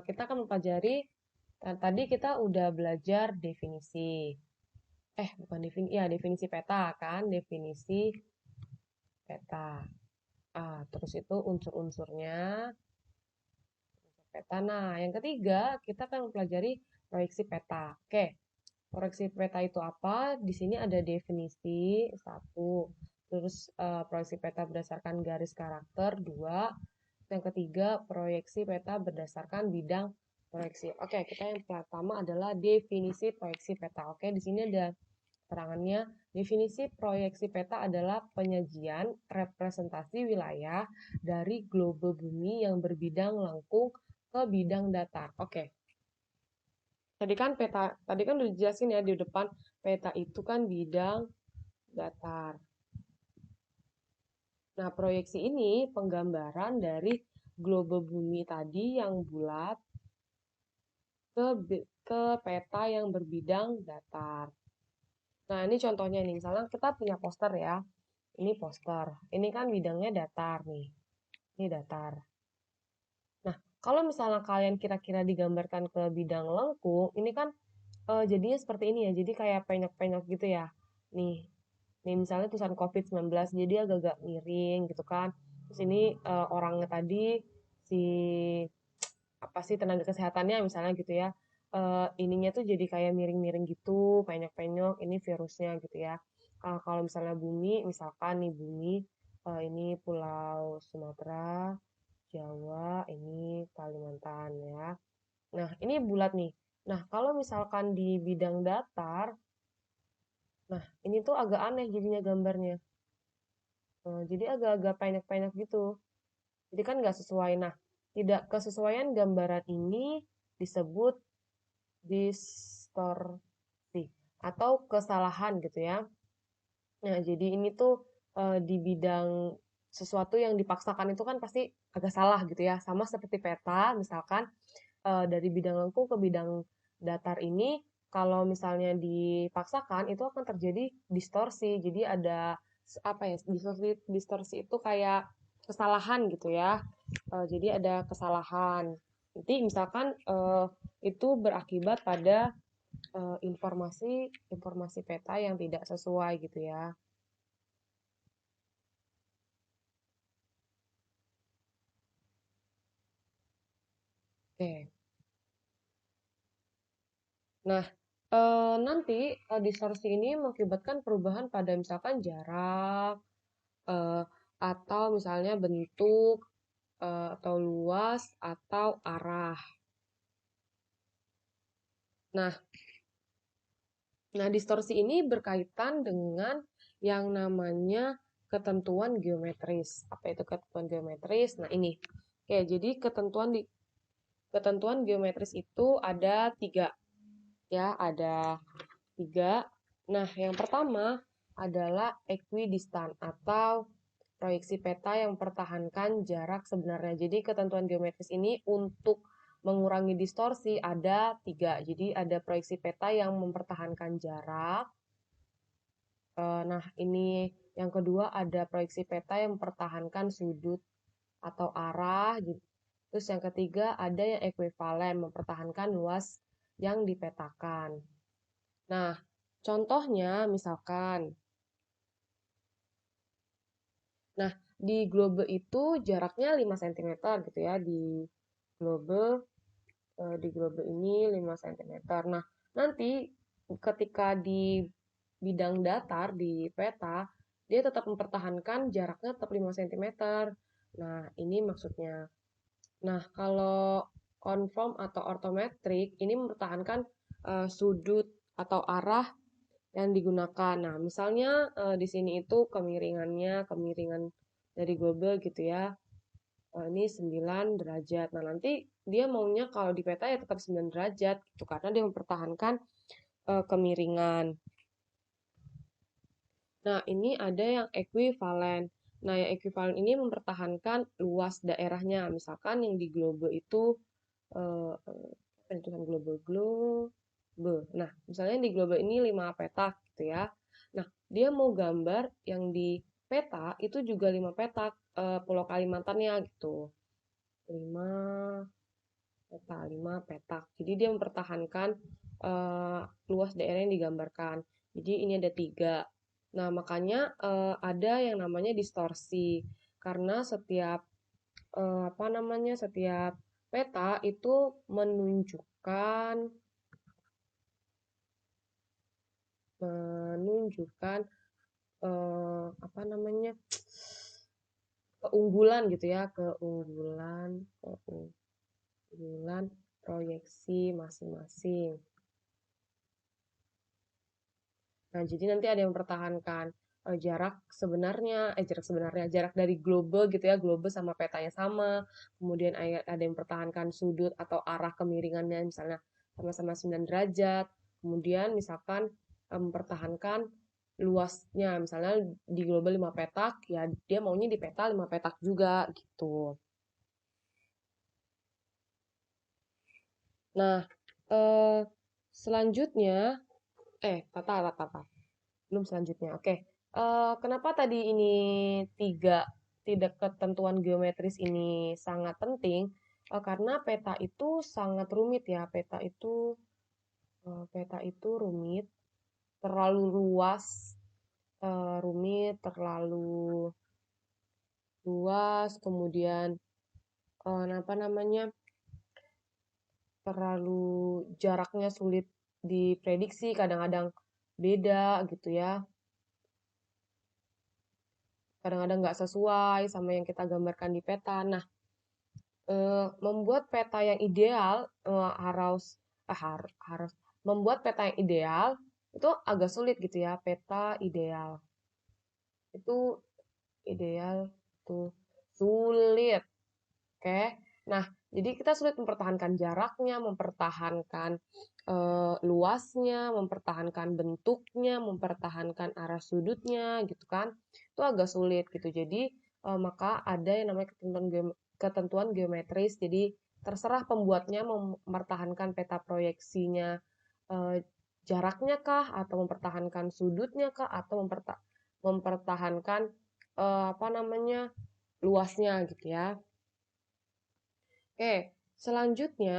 kita akan mempelajari, tadi kita udah belajar definisi. Bukan definisi peta kan, definisi peta. Terus itu unsur-unsurnya peta. Nah, yang ketiga, kita akan mempelajari proyeksi peta. Oke, proyeksi peta itu apa? Di sini ada definisi, satu. Terus proyeksi peta berdasarkan garis karakter, dua. Yang ketiga, proyeksi peta berdasarkan bidang proyeksi. Oke, kita yang pertama adalah definisi proyeksi peta. Oke, di sini ada keterangannya. Definisi proyeksi peta adalah penyajian representasi wilayah dari globe bumi yang berbidang lengkung ke bidang datar. Oke. Tadi kan udah dijelasin ya di depan, peta itu kan bidang datar. Nah, proyeksi ini penggambaran dari globe bumi tadi yang bulat ke peta yang berbidang datar. Nah, ini contohnya nih. Misalnya kita punya poster ya. Ini poster. Ini kan bidangnya datar nih. Ini datar. Nah, kalau misalnya kalian kira-kira digambarkan ke bidang lengkung, ini kan jadinya seperti ini ya. Jadi kayak penyok-penyok gitu ya. Nih, nih misalnya tulisan COVID-19, jadi agak-agak miring gitu kan. Terus ini orangnya tadi si apa sih tenaga kesehatannya misalnya gitu ya. Ininya tuh jadi kayak miring-miring gitu, penyok-penyok, ini virusnya gitu ya. Kalau misalnya bumi, misalkan nih bumi, ini Pulau Sumatera, Jawa, ini Kalimantan ya. Nah, ini bulat nih. Nah, kalau misalkan di bidang datar, nah ini tuh agak aneh jadinya gambarnya. Jadi agak-agak pendek-pendek gitu. Jadi kan nggak sesuai. Nah, tidak kesesuaian gambaran ini disebut distorsi atau kesalahan gitu ya. Nah, jadi ini tuh di bidang sesuatu yang dipaksakan itu kan pasti agak salah gitu ya. Sama seperti peta, misalkan dari bidang lengkung ke bidang datar ini, kalau misalnya dipaksakan itu akan terjadi distorsi. Jadi ada apa ya? Distorsi itu kayak kesalahan gitu ya. Jadi ada kesalahan. Nanti misalkan itu berakibat pada informasi informasi peta yang tidak sesuai gitu ya. Oke. Nah, nanti distorsi ini mengakibatkan perubahan pada misalkan jarak, eh, atau misalnya bentuk, atau luas, atau arah. Nah, distorsi ini berkaitan dengan yang namanya ketentuan geometris. Apa itu ketentuan geometris? Nah, ini. Oke, jadi ketentuan geometris itu ada tiga. Ya, ada tiga. Nah, yang pertama adalah equidistant atau proyeksi peta yang mempertahankan jarak sebenarnya. Jadi ketentuan geometris ini untuk mengurangi distorsi ada tiga. Jadi ada proyeksi peta yang mempertahankan jarak. Nah, ini yang kedua ada proyeksi peta yang mempertahankan sudut atau arah. Terus yang ketiga ada yang ekuivalen, mempertahankan luas yang dipetakan. Nah, contohnya misalkan, nah di globe itu jaraknya 5 cm gitu ya, globe di globe ini 5 cm. Nah, nanti ketika di bidang datar di peta, dia tetap mempertahankan jaraknya tetap 5 cm. Nah, ini maksudnya. Nah, kalau conform atau ortometrik ini mempertahankan sudut atau arah yang digunakan. Nah, misalnya di sini itu kemiringan dari global gitu ya. Ini 9 derajat. Nah, nanti dia maunya kalau di peta ya tetap 9 derajat gitu karena dia mempertahankan kemiringan. Nah, ini ada yang ekuivalen. Nah, yang ekuivalen ini mempertahankan luas daerahnya. Misalkan yang di globe itu penentuan globe. Nah, misalnya di globe ini 5 petak gitu ya. Nah, dia mau gambar yang di peta itu juga 5 petak Pulau Kalimantannya gitu. 5 peta 5 petak. Jadi dia mempertahankan luas daerah yang digambarkan. Jadi ini ada 3. Nah, makanya ada yang namanya distorsi. Karena setiap peta itu menunjukkan keunggulan gitu ya, keunggulan proyeksi masing-masing. Nah, jadi nanti ada yang mempertahankan jarak dari globe gitu ya, globe sama petanya sama. Kemudian ada yang mempertahankan sudut atau arah kemiringannya misalnya sama-sama 9 derajat. Kemudian misalkan mempertahankan luasnya, misalnya di globe 5 petak, ya dia maunya di peta 5 petak juga gitu. Nah, eh, selanjutnya, tata, tata, tata. Belum selanjutnya. Oke. Kenapa tadi ini tidak ketentuan geometris ini sangat penting? Karena peta itu sangat rumit ya. Peta itu rumit, terlalu luas, terlalu luas, kemudian apa namanya? Terlalu jaraknya sulit diprediksi, kadang-kadang beda gitu ya. Kadang-kadang nggak sesuai sama yang kita gambarkan di peta. Nah, membuat peta yang ideal harus membuat peta yang ideal itu agak sulit gitu ya. Peta ideal itu ideal tuh sulit. Oke. Nah, jadi kita sulit mempertahankan jaraknya, mempertahankan luasnya, mempertahankan bentuknya, mempertahankan arah sudutnya gitu kan. Itu agak sulit gitu. Jadi maka ada yang namanya ketentuan geometris. Jadi terserah pembuatnya mempertahankan peta proyeksinya jaraknya kah, atau mempertahankan sudutnya kah, atau mempertahankan luasnya gitu ya. Oke, selanjutnya